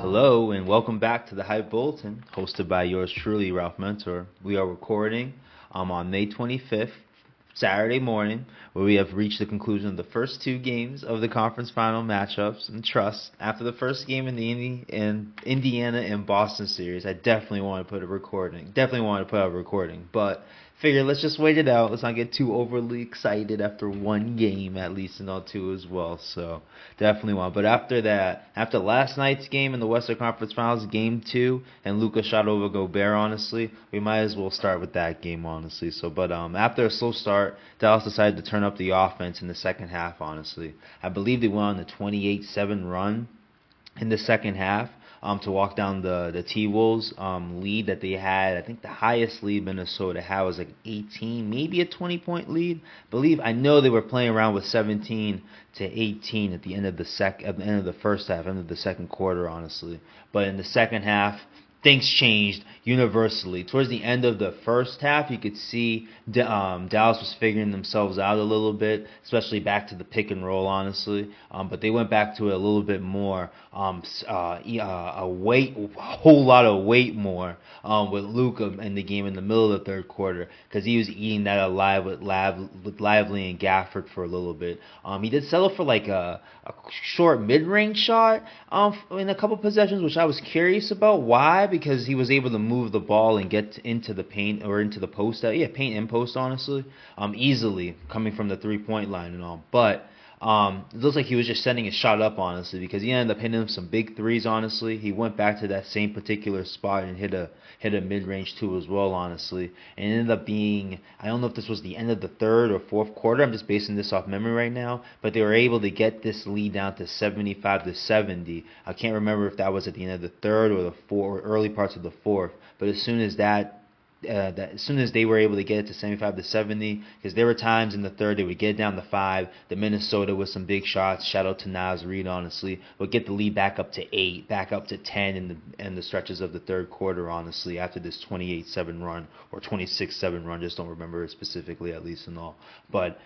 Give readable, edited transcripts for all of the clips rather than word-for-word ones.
Hello and welcome back to the Hype Bulletin, hosted by yours truly, Ralph Mentor. We are recording on May 25th, Saturday morning, where we have reached the conclusion of the first two games of the conference final matchups. And trust, after the first game in the Indiana and Boston series, I definitely want to put out a recording, but figure let's just wait it out. Let's not get too overly excited after one game, at least, and not two as well. So definitely want. But after that, after last night's game in the Western Conference Finals, Game 2, and Luka shot over Gobert, honestly, we might as well start with that game, honestly. But after a slow start, Dallas decided to turn up the offense in the second half, honestly. I believe they went on a 28-7 run in the second half to walk down the T-Wolves lead that they had. I think the highest lead Minnesota had was like 18, maybe a 20-point lead. I know they were playing around with 17 to 18 at the end of the first half, end of the second quarter, honestly. But in the second half, things changed universally. Towards the end of the first half, you could see Dallas was figuring themselves out a little bit, especially back to the pick and roll, honestly. But they went back to it a little bit more, a whole lot of weight more with Luka in the game in the middle of the third quarter, because he was eating that alive with Lively and Gafford for a little bit. He did settle for like a short mid-range shot in a couple possessions, which I was curious about. Why? Because he was able to move the ball and get into the paint or into the post. Paint and post, honestly, easily coming from the three-point line and all. But it looks like he was just setting his shot up, honestly, because he ended up hitting him some big threes, honestly. He went back to that same particular spot and hit a mid-range two as well, honestly. And it ended up being, I don't know if this was the end of the third or fourth quarter. I'm just basing this off memory right now. But they were able to get this lead down to 75 to 70. I can't remember if that was at the end of the third or or early parts of the fourth. But as soon as as soon as they were able to get it to 75 to 70, because there were times in the third they would get down to 5. The Minnesota with some big shots, shout out to Naz Reid, honestly, would get the lead back up to 8, back up to 10 in the stretches of the third quarter, honestly, after this 28-7 run or 26-7 run, just don't remember it specifically, at least and all. But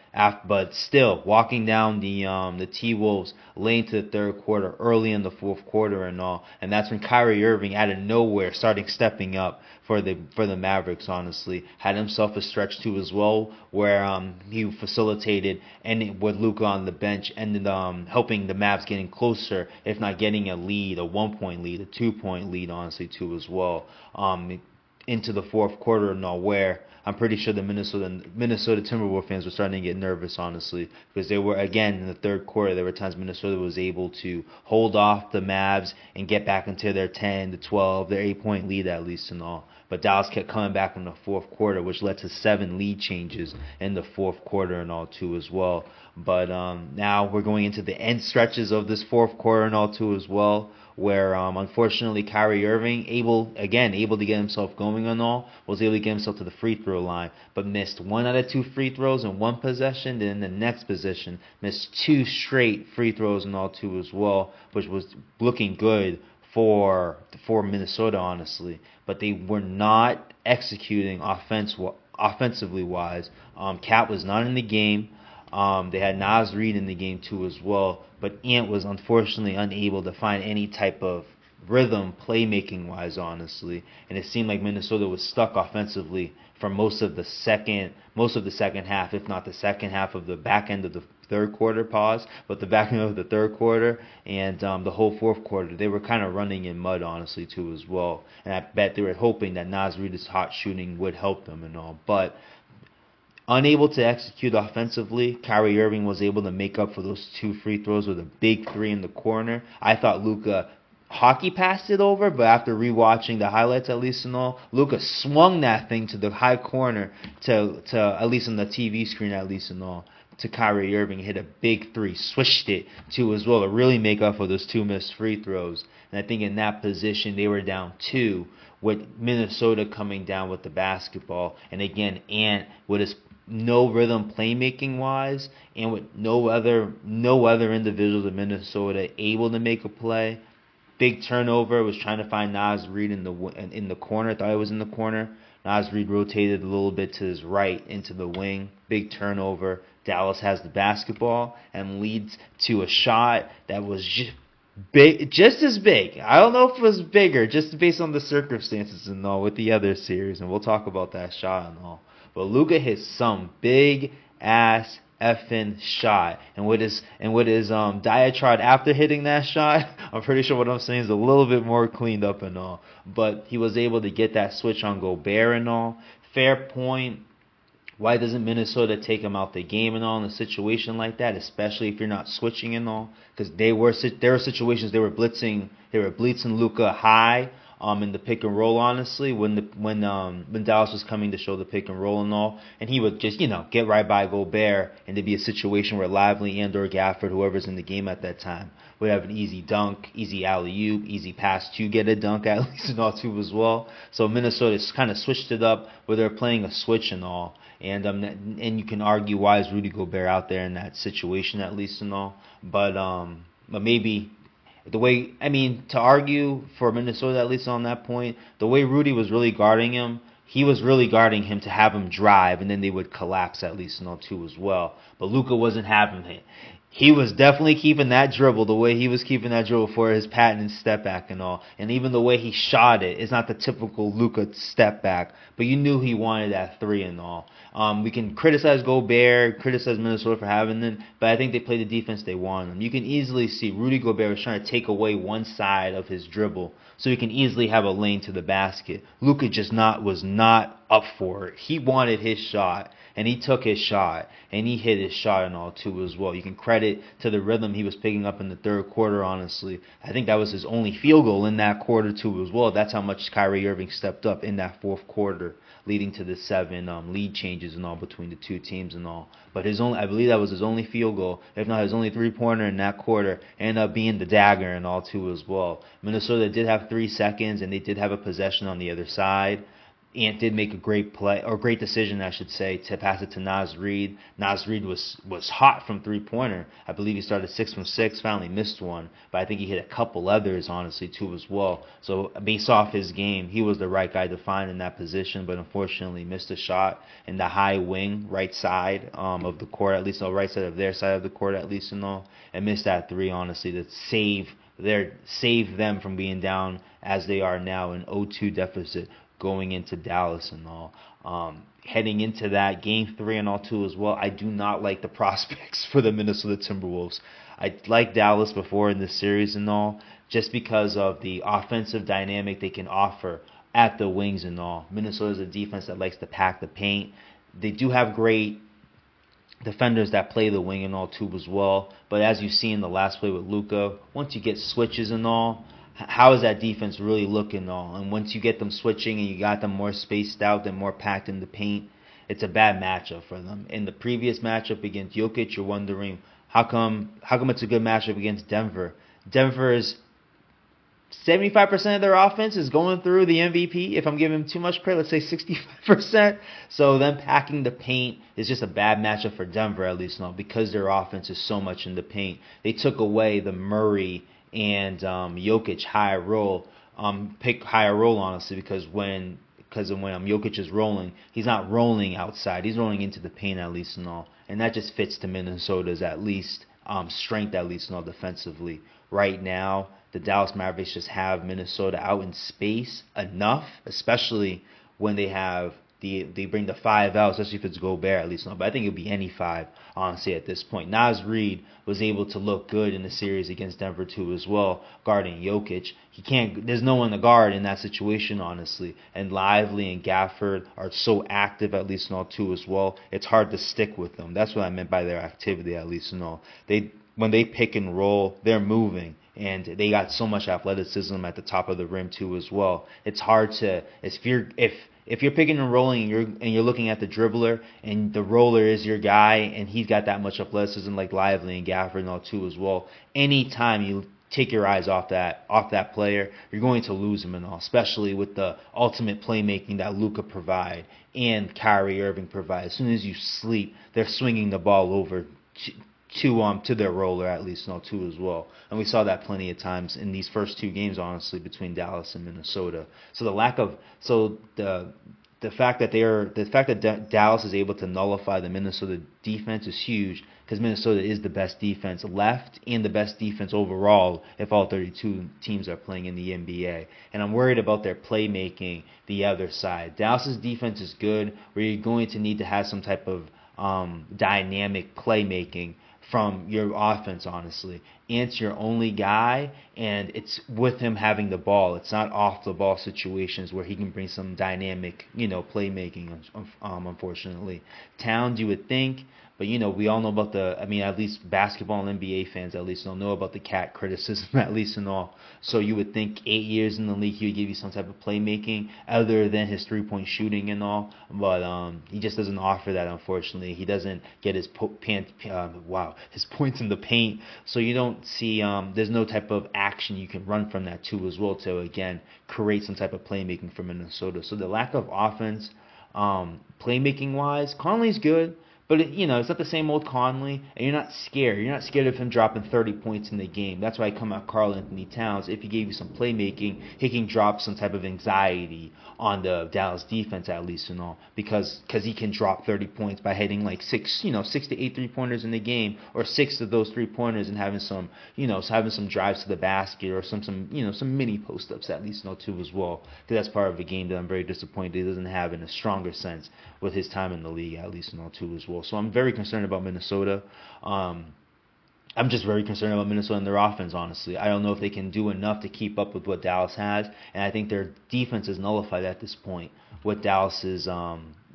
still, walking down the T-Wolves late into the third quarter, early in the fourth quarter and all, and that's when Kyrie Irving out of nowhere started stepping up for the Mavericks, honestly. Had himself a stretch too as well, where he facilitated, and with Luka on the bench, ended helping the Mavs getting closer, if not getting a lead, a 1-point lead, a 2-point lead, honestly, too as well, into the fourth quarter and all, where I'm pretty sure the Minnesota Timberwolves fans were starting to get nervous, honestly, because they were, again, in the third quarter, there were times Minnesota was able to hold off the Mavs and get back into their 10 to 12, their 8-point lead at least and all. But Dallas kept coming back in the fourth quarter, which led to 7 lead changes in the fourth quarter and all too as well. But now we're going into the end stretches of this fourth quarter and all too as well, where unfortunately Kyrie Irving, able to get himself going and all, was able to get himself to the free throw line, but missed 1 out of 2 free throws in one possession. Then in the next possession, missed 2 straight free throws and all too as well, which was looking good for Minnesota, honestly. But they were not executing offensively wise. Cat was not in the game. They had Naz Reid in the game too as well, but Ant was unfortunately unable to find any type of rhythm playmaking wise, honestly, and it seemed like Minnesota was stuck offensively for most of the second half, if not the second half of the back end of the third quarter, but the back end of the third quarter and the whole fourth quarter, they were kind of running in mud, honestly, too as well. And I bet they were hoping that Naz Reid's hot shooting would help them and all, but unable to execute offensively, Kyrie Irving was able to make up for those 2 free throws with a big 3 in the corner. I thought Luka hockey passed it over, but after rewatching the highlights, at least and all, Luka swung that thing to the high corner to at least on the TV screen, at least and all, to Kyrie Irving, hit a big 3, swished it to as well to really make up for those 2 missed free throws. And I think in that position they were down 2, with Minnesota coming down with the basketball, and again Ant with his no rhythm playmaking wise, and with no other individuals in Minnesota able to make a play. Big turnover, was trying to find Naz Reid in the corner. Thought it was in the corner. Naz Reid rotated a little bit to his right into the wing. Big turnover. Dallas has the basketball and leads to a shot that was just Big, just as big. I don't know if it was bigger, just based on the circumstances and all with the other series, and we'll talk about that shot and all. But Luka hit some big ass effing shot, and with his diatribe after hitting that shot, I'm pretty sure what I'm saying is a little bit more cleaned up and all. But he was able to get that switch on Gobert and all. Fair point. Why doesn't Minnesota take him out the game and all in a situation like that, especially if you're not switching and all? Because there were situations they were blitzing Luka high in the pick and roll. Honestly, when Dallas was coming to show the pick and roll and all, and he would just get right by Gobert, and there'd be a situation where Lively and or Gafford, whoever's in the game at that time, would have an easy dunk, easy alley-oop, easy pass to get a dunk at least and all too as well. So Minnesota kind of switched it up where they're playing a switch and all. And you can argue why is Rudy Gobert out there in that situation at least and all, but maybe the way to argue for Minnesota at least on that point, the way Rudy was really guarding him, he was really guarding him to have him drive and then they would collapse at least and all too as well. But Luka wasn't having it. He was definitely keeping that dribble the way he was keeping that dribble for his patented step back and all. And even the way he shot it is not the typical Luka step back, but you knew he wanted that three and all. We can criticize Gobert, criticize Minnesota for having them, but I think they played the defense they wanted them. You can easily see Rudy Gobert was trying to take away one side of his dribble so he can easily have a lane to the basket. Luka was not up for it. He wanted his shot. And he took his shot, and he hit his shot and all too as well. You can credit to the rhythm he was picking up in the third quarter, honestly. I think that was his only field goal in that quarter too as well. That's how much Kyrie Irving stepped up in that fourth quarter, leading to the 7 lead changes and all between the two teams and all. But I believe that was his only field goal, if not his only three-pointer in that quarter, ended up being the dagger and all too as well. Minnesota did have 3 seconds, and they did have a possession on the other side. Ant did make a great play, or great decision, I should say, to pass it to Naz Reid. Naz Reid was hot from three-pointer. I believe he started 6 from 6, finally missed one, but I think he hit a couple others, honestly, too, as well. So based off his game, he was the right guy to find in that position, but unfortunately missed a shot in the high wing, right side of the court, at least on the right side of their side of the court, at least and all, and missed that three, honestly, to save them from being down as they are now in 0-2 deficit, going into Dallas and all. Heading into that game 3 and all too as well, I do not like the prospects for the Minnesota Timberwolves. I liked Dallas before in this series and all, just because of the offensive dynamic they can offer at the wings and all. Minnesota is a defense that likes to pack the paint. They do have great defenders that play the wing and all too as well, but as you see in the last play with Luka, once you get switches and all, how is that defense really looking all? And once you get them switching and you got them more spaced out and more packed in the paint, it's a bad matchup for them. In the previous matchup against Jokic, you're wondering how come it's a good matchup against Denver. Denver is 75% of their offense is going through the MVP. If I'm giving them too much credit, let's say 65%. So them packing the paint is just a bad matchup for Denver, at least now, because their offense is so much in the paint. They took away the Murray and Jokic high roll, pick higher roll, honestly, because when Jokic is rolling, he's not rolling outside, he's rolling into the paint at least and all, and that just fits to Minnesota's at least strength at least and all defensively. Right now, the Dallas Mavericks just have Minnesota out in space enough, especially when they bring the 5 out, especially if it's Gobert at least. But I think it'll be any 5, honestly, at this point. Naz Reid was able to look good in the series against Denver too as well, guarding Jokic. There's no one to guard in that situation, honestly. And Lively and Gafford are so active at least and all too as well. It's hard to stick with them. That's what I meant by their activity at least and all. When they pick and roll, they're moving. And they got so much athleticism at the top of the rim too as well. It's hard to if you're picking and rolling and you're looking at the dribbler and the roller is your guy and he's got that much athleticism like Lively and Gafford and all too as well. Anytime you take your eyes off that player, you're going to lose him and all, especially with the ultimate playmaking that Luka provide and Kyrie Irving provide. As soon as you sleep, they're swinging the ball over to their roller at least and all too as well. And we saw that plenty of times in these first 2 games, honestly, between Dallas and Minnesota. So Dallas is able to nullify the Minnesota defense is huge because Minnesota is the best defense left and the best defense overall if all 32 teams are playing in the NBA. And I'm worried about their playmaking the other side. Dallas's defense is good, where you're going to need to have some type of dynamic playmaking from your offense, honestly. Ant's your only guy, and it's with him having the ball. It's not off the ball situations where he can bring some dynamic, playmaking. Unfortunately, Towns, you would think, but we all know about at least basketball and NBA fans at least don't know about the cat criticism at least and all. So you would think 8 years in the league he would give you some type of playmaking other than his 3-point shooting and all, but he just doesn't offer that. Unfortunately, he doesn't get his his points in the paint, so you don't see there's no type of action you can run from that too as well to again create some type of playmaking for Minnesota. So the lack of offense, playmaking wise, Conley's good. But it's not the same old Conley, and you're not scared. You're not scared of him dropping 30 points in the game. That's why I come at Karl-Anthony Towns. If he gave you some playmaking, he can drop some type of anxiety on the Dallas defense at least and all, because he can drop 30 points by hitting like 6 to 8 3-pointers in the game, or 6 of those 3-pointers and having some drives to the basket or some mini post-ups at least too as well. Because that's part of the game that I'm very disappointed he doesn't have in a stronger sense with his time in the league at least too as well. So I'm very concerned about Minnesota. I'm just very concerned about Minnesota and their offense, honestly. I don't know if they can do enough to keep up with what Dallas has, and I think their defense is nullified at this point with Dallas's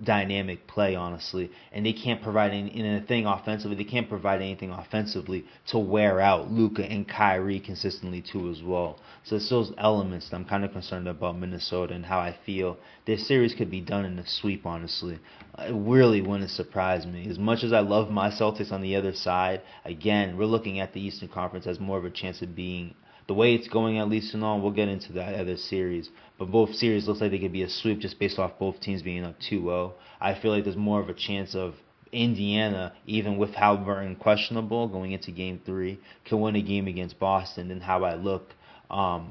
dynamic play, honestly. And they can't provide anything offensively. They can't provide anything offensively to wear out Luka and Kyrie consistently too as well. So it's those elements that I'm kind of concerned about Minnesota and how I feel this series could be done in a sweep, honestly. It really wouldn't surprise me. As much as I love my Celtics on the other side, again, we're looking at the Eastern Conference as more of a chance of being the way it's going at least and all. We'll get into that other series, but both series looks like they could be a sweep just based off both teams being up 2-0. I feel like there's more of a chance of Indiana, even with Halliburton questionable going into Game 3, can win a game against Boston than how I look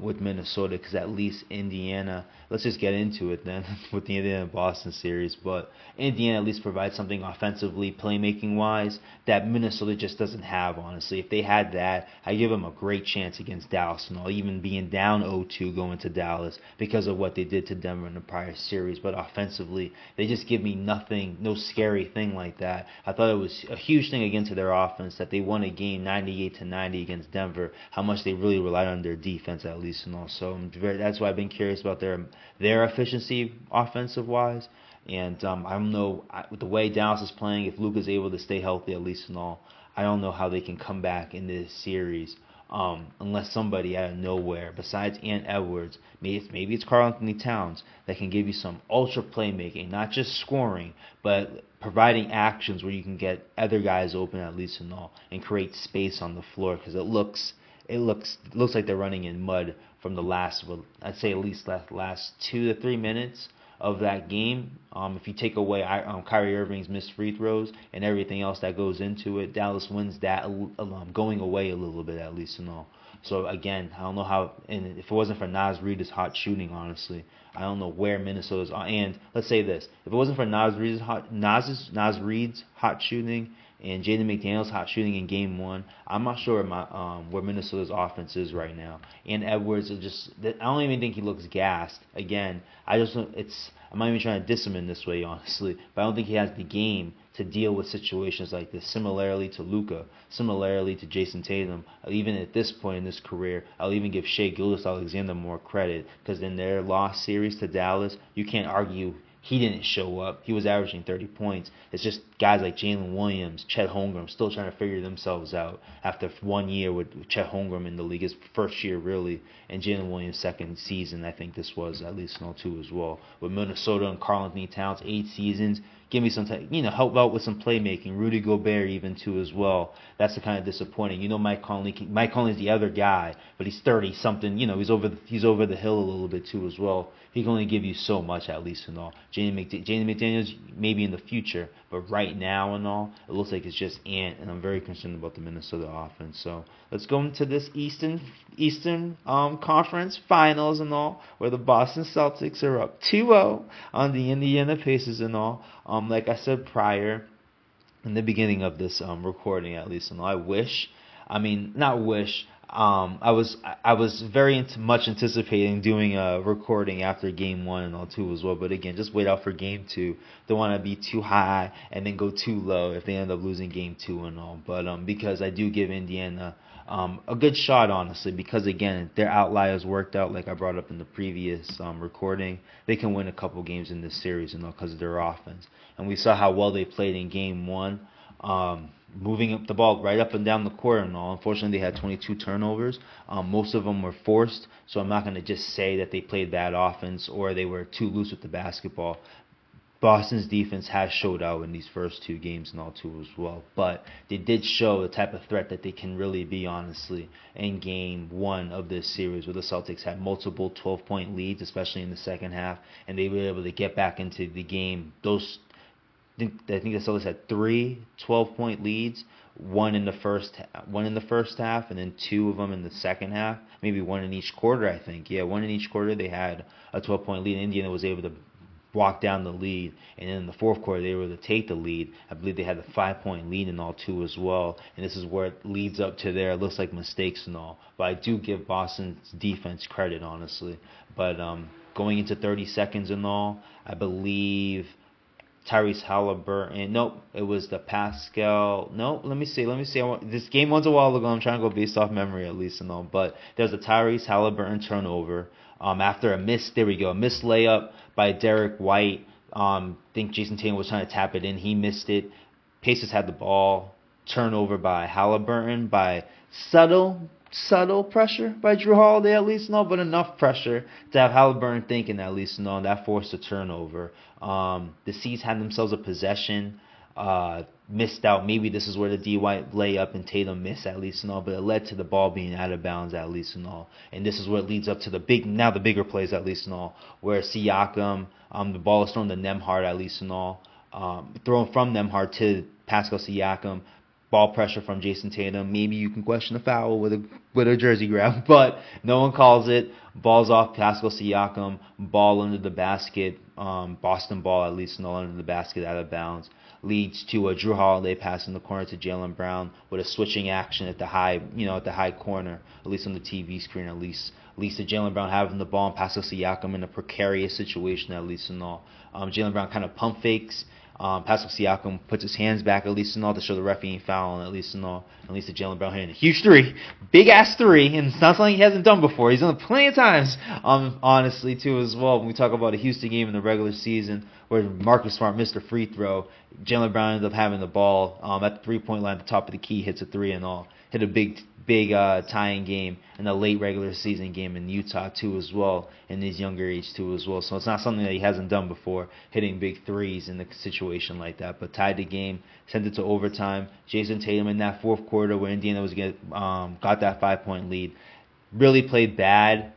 with Minnesota, because at least Indiana, let's just get into it then with the Indiana-Boston series, but Indiana at least provides something offensively, playmaking-wise, that Minnesota just doesn't have, honestly. If they had that, I give them a great chance against Dallas, and all, even being down 0-2 going to Dallas because of what they did to Denver in the prior series, but offensively, they just give me nothing, no scary thing like that. I thought it was a huge thing against their offense that they won a game 98-90 against Denver, how much they really relied on their defense at least, and also that's why I've been curious about their efficiency offensive wise. And I don't know, with the way Dallas is playing, if Luka's able to stay healthy at least and all, I don't know how they can come back in this series unless somebody out of nowhere besides Ant Edwards, maybe it's Karl-Anthony Towns, that can give you some ultra playmaking, not just scoring, but providing actions where you can get other guys open at least and all, and create space on the floor, because it looks like they're running in mud from the last, I'd say at least last 2 to 3 minutes of that game. If you take away Kyrie Irving's missed free throws and everything else that goes into it, Dallas wins that going away a little bit at least and all. So again, I don't know how, and if it wasn't for Naz Reid's hot shooting, honestly, I don't know where Minnesota's. And let's say this: if it wasn't for Naz Reid's hot shooting and Jaden McDaniels' hot shooting in Game 1, I'm not sure where Minnesota's offense is right now. And Edwards is just, I don't even think he looks gassed. Again, I'm not even trying to diss him in this way, honestly, but I don't think he has the game to deal with situations like this. Similarly to Luka, similarly to Jason Tatum, even at this point in his career, I'll even give Shai Gilgeous-Alexander more credit, because in their lost series to Dallas, you can't argue he didn't show up. He was averaging 30 points. It's just guys like Jalen Williams, Chet Holmgren, still trying to figure themselves out after 1 year with Chet Holmgren in the league, his first year really, and Jalen Williams' second season, I think this was, at least too as well. With Minnesota and Karl-Anthony Towns, 8 seasons. Give me some time, help out with some playmaking. Rudy Gobert even too as well. That's the kind of disappointing. Mike Conley's the other guy, but he's 30 something. He's over the hill a little bit too as well. He can only give you so much at least and all. Jaden McDaniels maybe in the future, but right right now and all, it looks like it's just Ant, and I'm very concerned about the Minnesota offense. So let's go into this Eastern Conference Finals and all, where the Boston Celtics are up 2-0 on the Indiana Pacers and all. Like I said prior, in the beginning of this recording, at least, and not wish. I was very much anticipating doing a recording after game 1 and all 2 as well. But again, just wait out for game 2. Don't want to be too high and then go too low if they end up losing game 2 and all. But because I do give Indiana a good shot, honestly, because again, their outliers worked out, like I brought up in the previous recording. They can win a couple games in this series and all because of their offense. And we saw how well they played in game 1. Moving up the ball right up and down the court and all. Unfortunately, they had 22 turnovers. Most of them were forced, so I'm not going to just say that they played bad offense or they were too loose with the basketball. Boston's defense has showed out in these first 2 games and all too as well, but they did show the type of threat that they can really be, honestly, in game 1 of this series, where the Celtics had multiple 12-point leads, especially in the second half, and they were able to get back into the game. I think the Celtics had 3 12-point leads, one in the first half, and then 2 of them in the second half. Maybe one in each quarter, I think. Yeah, one in each quarter they had a 12-point lead. Indiana was able to walk down the lead, and then in the fourth quarter they were able to take the lead. I believe they had the 5-point lead in all 2 as well, and this is where it leads up to there. It looks like mistakes and all, but I do give Boston's defense credit, honestly. But going into 30 seconds and all, I believe Tyrese Halliburton. Nope, it was the Pascal. No, let me see. This game was a while ago. I'm trying to go based off memory at least and all. But there's a Tyrese Halliburton turnover. After a missed layup by Derek White. I think Jason Tatum was trying to tap it in. He missed it. Pacers had the ball. Turnover by Halliburton by subtle pressure by Drew Holiday at least, but enough pressure to have Halliburton thinking at least, and that forced a turnover. The C's had themselves a possession, missed out. Maybe this is where the D White layup and Tatum missed at least, but it led to the ball being out of bounds at least, and this is what leads up to the bigger plays at least, where Siakam, the ball is thrown to Nembhard at least, thrown from Nembhard to Pascal Siakam. Ball pressure from Jason Tatum. Maybe you can question a foul with a jersey grab, but no one calls it. Ball's off Pascal Siakam. Ball under the basket. Boston ball at least, under the basket, out of bounds. Leads to a Drew Holiday pass in the corner to Jaylen Brown with a switching action at the high corner, at least on the TV screen, at least to Jaylen Brown having the ball and Pascal Siakam in a precarious situation at least and all. Jaylen Brown kind of pump fakes. Pascal Siakam puts his hands back at least and all to show the ref he ain't fouling at least and all. At least to Jaylen Brown hitting a huge 3, big ass 3, and it's not something he hasn't done before. He's done it plenty of times, honestly too as well. When we talk about a Houston game in the regular season where Marcus Smart missed a free throw, Jaylen Brown ended up having the ball at the 3-point line at the top of the key, hits a 3 and all. Hit a big tying game in a late regular season game in Utah too as well, in his younger age too as well. So it's not something that he hasn't done before, hitting big 3s in a situation like that. But tied the game, sent it to overtime. Jason Tatum in that fourth quarter where Indiana got that 5-point lead, really played bad.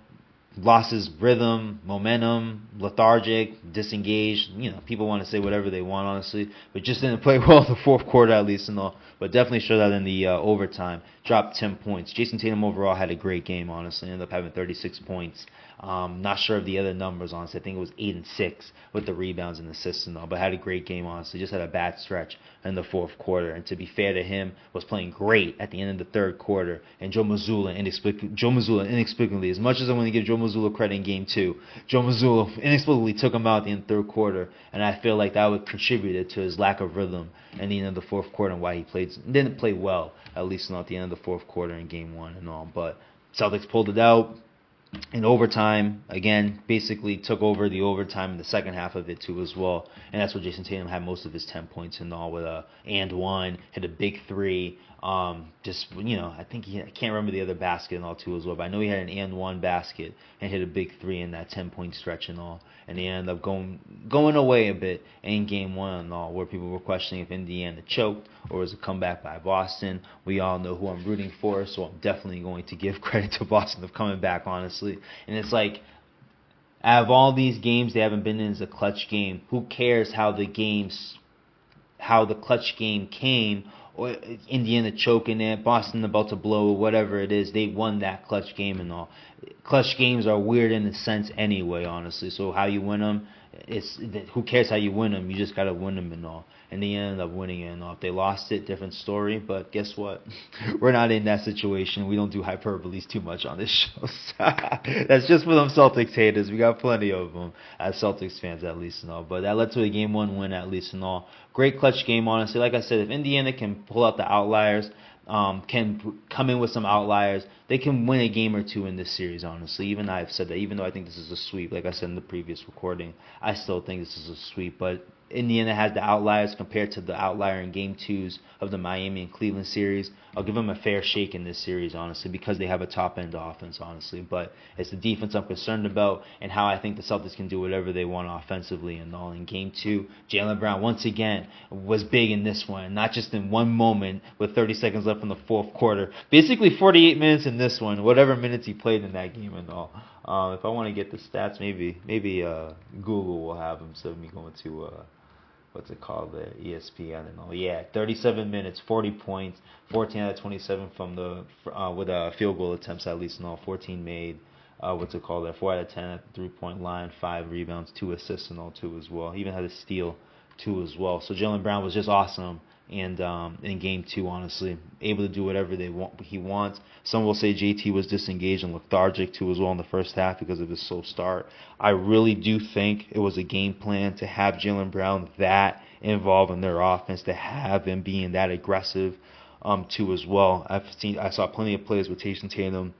Lost his rhythm, momentum, lethargic, disengaged. People want to say whatever they want, honestly, but just didn't play well in the fourth quarter at least and all. But definitely showed that in the overtime. Dropped 10 points. Jason Tatum overall had a great game, honestly. Ended up having 36 points. Not sure of the other numbers, honestly. I think it was 8 and 6 with the rebounds and assists and all. But had a great game, honestly. Just had a bad stretch in the fourth quarter. And to be fair to him, was playing great at the end of the third quarter. And Joe Mazzulla inexplicably, as much as I want to give Joe Mazzulla credit in game 2, Joe Mazzulla inexplicably took him out at the end of the third quarter. And I feel like that would contributed to his lack of rhythm in the end of the fourth quarter and why he didn't play well, at least not at the end of the fourth quarter in game 1 and all. But Celtics pulled it out in overtime. Again, basically took over the overtime in the second half of it too as well. And that's where Jason Tatum had most of his 10 points and all, with a and 1, hit a big 3. I think I can't remember the other basket and all too as well, but I know he had an and 1 basket and hit a big 3 in that 10-point stretch and all. And he ended up going away a bit in game 1 and all, where people were questioning if Indiana choked or was a comeback by Boston. We all know who I'm rooting for, so I'm definitely going to give credit to Boston for coming back, honestly. And it's like, out of all these games they haven't been in as a clutch game, who cares how the games how the clutch game came, or Indiana choking it, Boston about to blow, whatever it is, they won that clutch game and all. Clutch games are weird in a sense anyway, honestly. So how you win them, who cares how you win them? You just gotta win them and all. And they ended up winning it and all. If they lost it, different story. But guess what? We're not in that situation. We don't do hyperboles too much on this show. That's just for them Celtics haters. We got plenty of them as Celtics fans, at least and all. But that led to a game 1 win, at least and all. Great clutch game, honestly. Like I said, if Indiana can pull out the outliers, can come in with some outliers, they can win a game or two in this series, honestly. Even I've said that, even though I think this is a sweep, like I said in the previous recording, I still think this is a sweep. But Indiana has the outliers compared to the outlier in Game 2s of the Miami and Cleveland series. I'll give them a fair shake in this series, honestly, because they have a top-end offense, honestly. But it's the defense I'm concerned about and how I think the Celtics can do whatever they want offensively and all. In Game 2, Jaylen Brown, once again, was big in this one, not just in one moment with 30 seconds left in the fourth quarter. Basically 48 minutes in this one, whatever minutes he played in that game and all. If I want to get the stats, maybe Google will have them instead of me going to what's it called, the ESPN and all. Yeah, 37 minutes, 40 points, 14 out of 27 from the with field goal attempts, at least, and all. 14 made. What's it called there? 4 out of 10 at the 3-point line, 5 rebounds, 2 assists and all, 2 as well. He even had a steal, 2 as well. So Jaylen Brown was just awesome. And in Game 2, honestly, able to do whatever he wants. Some will say JT was disengaged and lethargic too as well in the first half because of his slow start. I really do think it was a game plan to have Jaylen Brown that involved in their offense, to have him being that aggressive too as well. I saw plenty of plays with Jason Tatum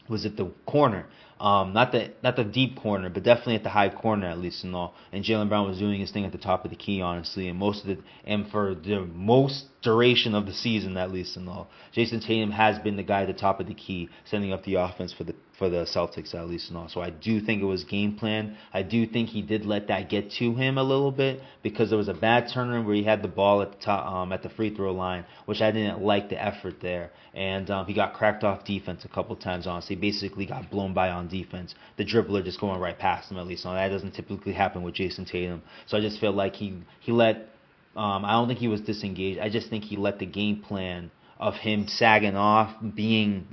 was at the corner. Not the deep corner, but definitely at the high corner, at least and all. And Jaylen Brown was doing his thing at the top of the key, honestly, and for the most duration of the season, at least and all. Jason Tatum has been the guy at the top of the key, setting up the offense for the Celtics, at least and all. So I do think it was game plan. I do think he did let that get to him a little bit because there was a bad turnaround where he had the ball at the top, at the free throw line, which I didn't like the effort there, and he got cracked off defense a couple times. Honestly, basically got blown by on defense. The dribbler just going right past him, at least. Now, that doesn't typically happen with Jason Tatum. So I just feel like he let. I don't think he was disengaged. I just think he let the game plan of him sagging off, being,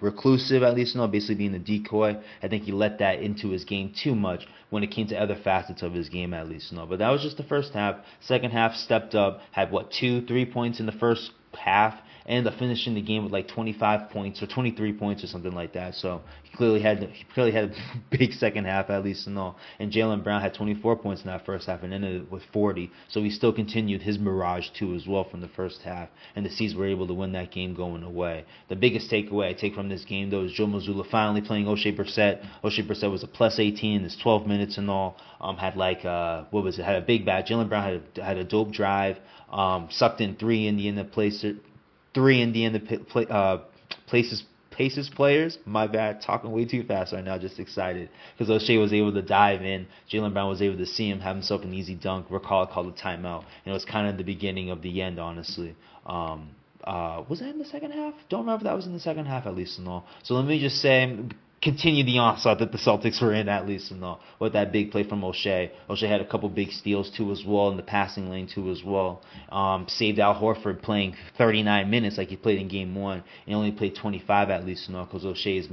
reclusive, at least, basically being a decoy. I think he let that into his game too much when it came to other facets of his game, at least, But that was just the first half. Second half, stepped up, had, 2-3 points in the first half, ended up finishing the game with like 25 points or 23 points or something like that. So he clearly had a big second half, at least and all. And Jaylen Brown had 24 points in that first half and ended it with 40. So he still continued his mirage too as well from the first half. And the C's were able to win that game going away. The biggest takeaway I take from this game though is Joe Mazzulla finally playing Oshae Brissett. Oshae Brissett was a plus 18 in his 12 minutes and all. Had like had a big bat. Jaylen Brown had a dope drive. Sucked in 3 Indiana places players. My bad, talking way too fast right now, just excited. Because O'Shea was able to dive in. Jaylen Brown was able to see him, have himself an easy dunk. Recall called a timeout. And it was kind of the beginning of the end, honestly. Was that in the second half? Don't remember if that was in the second half, at least and all. So let me just say, continue the onslaught that the Celtics were in, at least and all, with that big play from O'Shea. O'Shea had a couple big steals too as well in the passing lane too as well. Saved Al Horford playing 39 minutes like he played in Game 1 and only played 25 at least and all because O'Shea is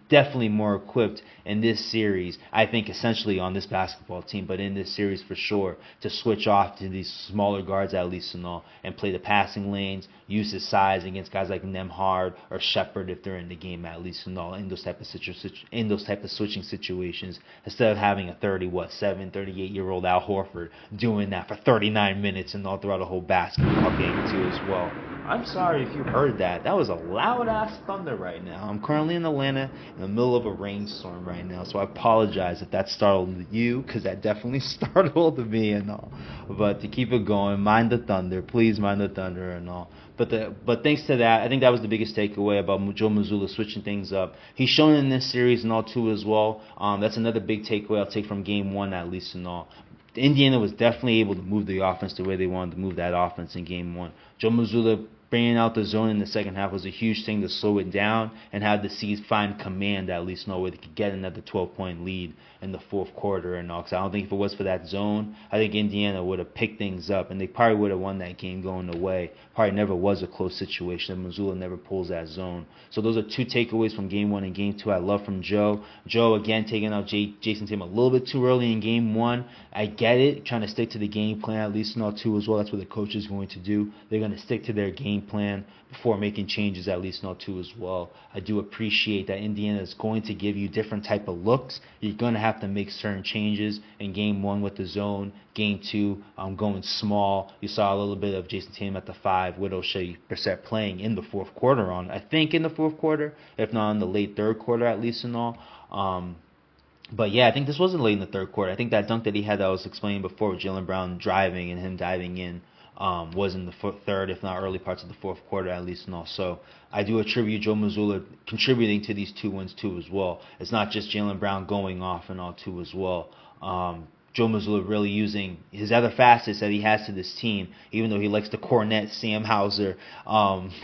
definitely more equipped in this series, I think essentially on this basketball team, but in this series for sure, to switch off to these smaller guards at least and all, and play the passing lanes, use his size against guys like Nembhard or Shepard if they're in the game at least and all, in those type of switching situations, instead of having a 38-year-old Al Horford doing that for 39 minutes and all throughout a whole basketball game too as well. I'm sorry if you heard that. That was a loud-ass thunder right now. I'm currently in Atlanta in the middle of a rainstorm right now, so I apologize if that startled you, because that definitely startled me and all. But to keep it going, mind the thunder. Please mind the thunder and all. But thanks to that, I think that was the biggest takeaway about Joe Mazzulla switching things up. He's shown in this series and all too as well. That's another big takeaway I'll take from Game 1 at least and all. Indiana was definitely able to move the offense the way they wanted to move that offense in Game 1. Joe Mazzulla bringing out the zone in the second half was a huge thing to slow it down and have the Seas find command at least, where they could get another 12-point lead in the fourth quarter and all. Because I don't think if it was for that zone, I think Indiana would have picked things up and they probably would have won that game going away. Probably never was a close situation. Missoula never pulls that zone. So those are two takeaways from Game 1 and Game 2 I love from Joe. Joe, again, taking out Jason Tatum a little bit too early in Game 1. I get it, trying to stick to the game plan, at least not two as well. That's what the coach is going to do. They're going to stick to their game plan before making changes, at least not two as well. I do appreciate that Indiana is going to give you different type of looks. You're going to have to make certain changes in Game 1 with the zone. Game 2, going small. You saw a little bit of Jason Tatum at the 5 with O'Shea Brissett playing in the fourth quarter I think in the fourth quarter, if not in the late third quarter at least and all. But yeah, I think this wasn't late in the third quarter. I think that dunk that he had that I was explaining before with Jaylen Brown driving and him diving in was in the third, if not early parts of the fourth quarter at least and all. So I do attribute Joe Mazzulla contributing to these 2 wins too as well. It's not just Jaylen Brown going off and all too as well. Joe Mazzulla really using his other facets that he has to this team, even though he likes the Cornette, Sam Hauser,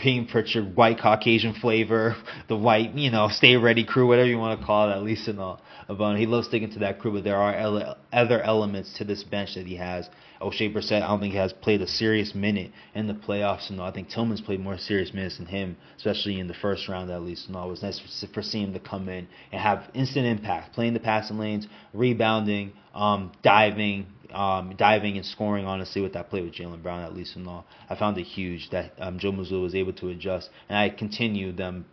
Payne Pritchard, white Caucasian flavor, the white, stay ready crew, whatever you want to call it, at least and all. He loves sticking to that crew, but there are other elements to this bench that he has. O'Shea Brissett, I don't think he has played a serious minute in the playoffs. I think Tillman's played more serious minutes than him, especially in the first round at least. It was nice for seeing him to come in and have instant impact, playing the passing lanes, rebounding, diving and scoring, honestly, with that play with Jaylen Brown at least and all. I found it huge that Joe Mazzulla was able to adjust, and I continue them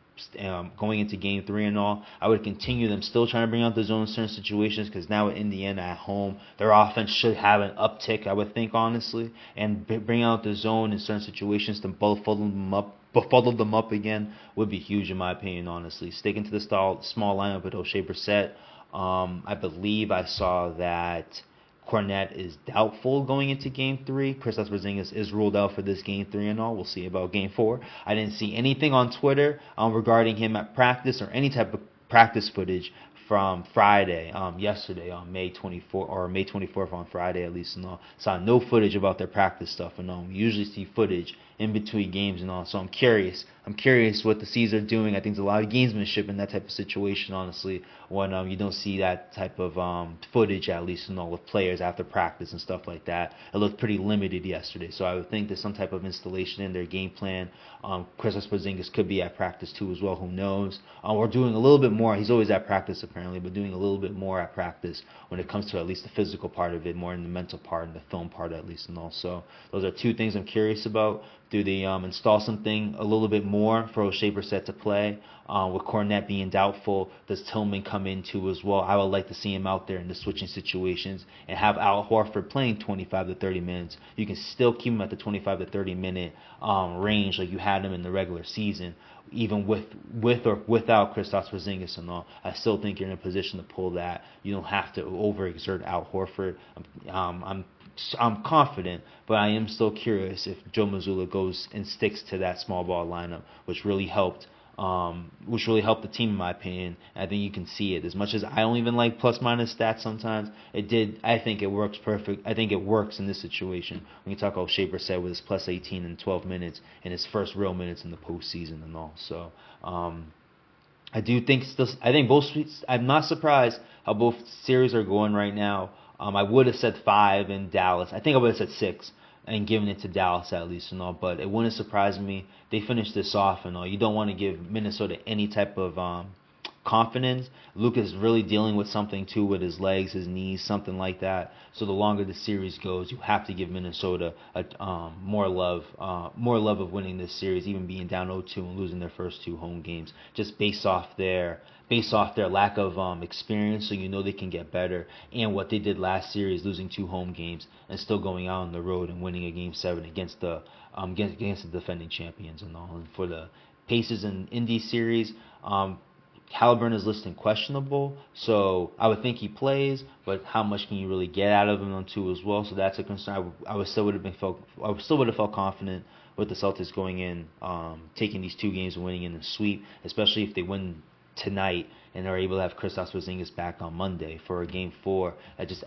going into Game 3 and all. I would continue them still trying to bring out the zone in certain situations, because now with Indiana at home, their offense should have an uptick, I would think, honestly, and bring out the zone in certain situations to befuddle them up again would be huge in my opinion, honestly. Sticking to the small lineup with O'Shea Brissett. I believe I saw that Cornette is doubtful going into Game 3. Kristaps Porzingis is ruled out for this Game 3 and all. We'll see about Game 4. I didn't see anything on Twitter regarding him at practice or any type of practice footage from Friday, yesterday on May 24th, or May 24th on Friday at least and all. Saw no footage about their practice stuff and all. We usually see footage in between games and all. So I'm curious. What the Seas are doing. I think there's a lot of gamesmanship in that type of situation, honestly, when you don't see that type of footage, at least, and all, with players after practice and stuff like that. It looked pretty limited yesterday. So I would think there's some type of installation in their game plan. Kristaps Porzingis could be at practice too as well. Who knows? We're doing a little bit more. He's always at practice apparently, but doing a little bit more at practice when it comes to at least the physical part of it, more in the mental part and the film part at least, and also those are two things I'm curious about. Do they install something a little bit more for O'Shea Brissett to play? With Cornette being doubtful, does Tillman come in too as well? I would like to see him out there in the switching situations and have Al Horford playing 25 to 30 minutes. You can still keep him at the 25 to 30 minute range like you had him in the regular season, even with or without Kristaps Porzingis and all. I still think you're in a position to pull that. You don't have to overexert Al Horford. I'm confident, but I am still curious if Joe Mazzulla goes and sticks to that small ball lineup, which really helped the team in my opinion. I think you can see it. As much as I don't even like plus minus stats sometimes, I think it works perfect. I think it works in this situation. When you talk about O'Shea Brissett with his plus 18 in 12 minutes in his first real minutes in the postseason and all. So I think both. I'm not surprised how both series are going right now. I would have said 5 in Dallas. I think I would have said 6 and given it to Dallas at least and all. But it wouldn't surprise me. They finished this off and all. You don't want to give Minnesota any type of confidence. Luka is really dealing with something too with his legs, his knees, something like that. So the longer the series goes, you have to give Minnesota more love of winning this series, even being down 0-2 and losing their first 2 home games, just based off their lack of experience. So you know they can get better, and what they did last series, losing 2 home games and still going out on the road and winning a Game 7 against the defending champions and all. And for the Pacers and Indy series, Halliburton is listed questionable, so I would think he plays, but how much can you really get out of him on 2 as well? So that's a concern. I still would have felt confident with the Celtics going in, taking these 2 games and winning in the sweep, especially if they win tonight and are able to have Kristaps Porzingis back on Monday for a Game 4. I feel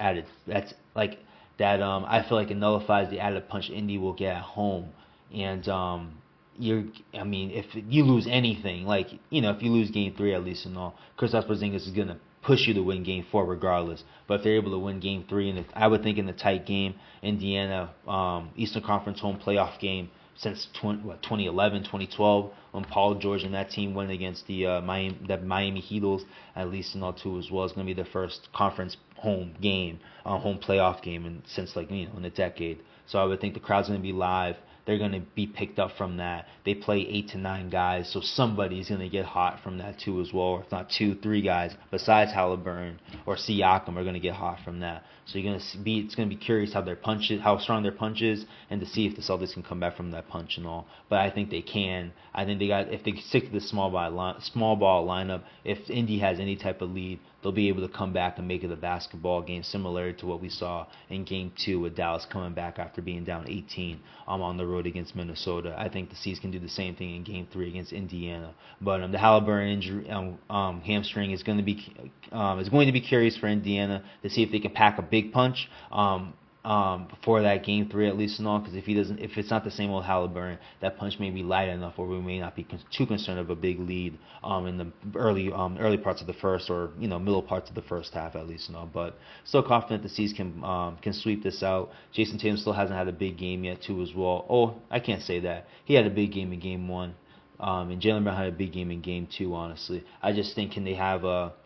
like it nullifies the added punch Indy will get at home, and I mean, if you lose anything, like, if you lose game 3 at least and all, Kristaps Porzingis is gonna push you to win game 4 regardless. But if they're able to win game 3, and I would think in the tight game, Indiana, Eastern Conference home playoff game since 2011, 2012, when Paul George and that team went against the Miami Heatles, at least in all too as well. It's going to be their first conference home game, home playoff game, since in a decade. So I would think the crowd's going to be live. They're going to be picked up from that. They play 8 to 9 guys, so somebody's going to get hot from that too as well. Or if not 2, 3 guys besides Halliburton or Siakam are going to get hot from that. So it's going to be curious how strong their punch is, and to see if the Celtics can come back from that punch and all. But I think they can. I think if they stick to the small ball lineup, if Indy has any type of lead, they'll be able to come back and make it a basketball game, similar to what we saw in Game 2 with Dallas coming back after being down 18 on the road against Minnesota. I think the C's can do the same thing in Game 3 against Indiana. But the Halliburton injury, hamstring is going to be curious for Indiana to see if they can pack a big punch. Before that Game 3 at least and all, because if it's not the same old Halliburton, that punch may be light enough where we may not be too concerned of a big lead in the early parts of the first, or middle parts of the first half at least and all. But still confident the C's can sweep this out. Jason Tatum still hasn't had a big game yet too as well. Oh, I can't say that. He had a big game in Game 1. And Jaylen Brown had a big game in Game 2, honestly. I just think, can they have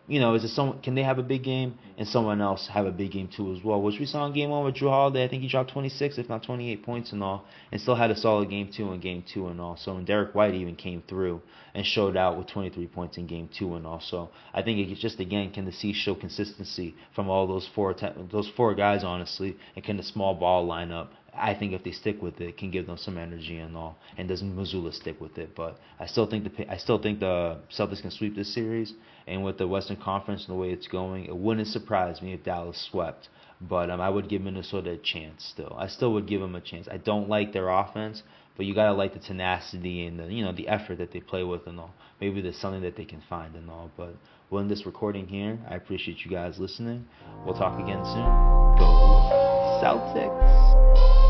can they have a big game and someone else have a big game too as well? Which we saw in Game 1 with Jrue Holiday. I think he dropped 26, if not 28 points and all, and still had a solid Game 2 and Game 2 and all. So, and Derek White even came through and showed out with 23 points in Game 2 and all. So I think it's just, again, can the C's show consistency from all those four guys, honestly, and can the small ball lineup, I think if they stick with it, can give them some energy and all. And doesn't Mazzulla stick with it? But I still think the Celtics can sweep this series. And with the Western Conference and the way it's going, it wouldn't surprise me if Dallas swept. But I would give Minnesota a chance still. I still would give them a chance. I don't like their offense, but you gotta like the tenacity and the effort that they play with and all. Maybe there's something that they can find and all. But we'll end this recording here. I appreciate you guys listening. We'll talk again soon. Go Celtics!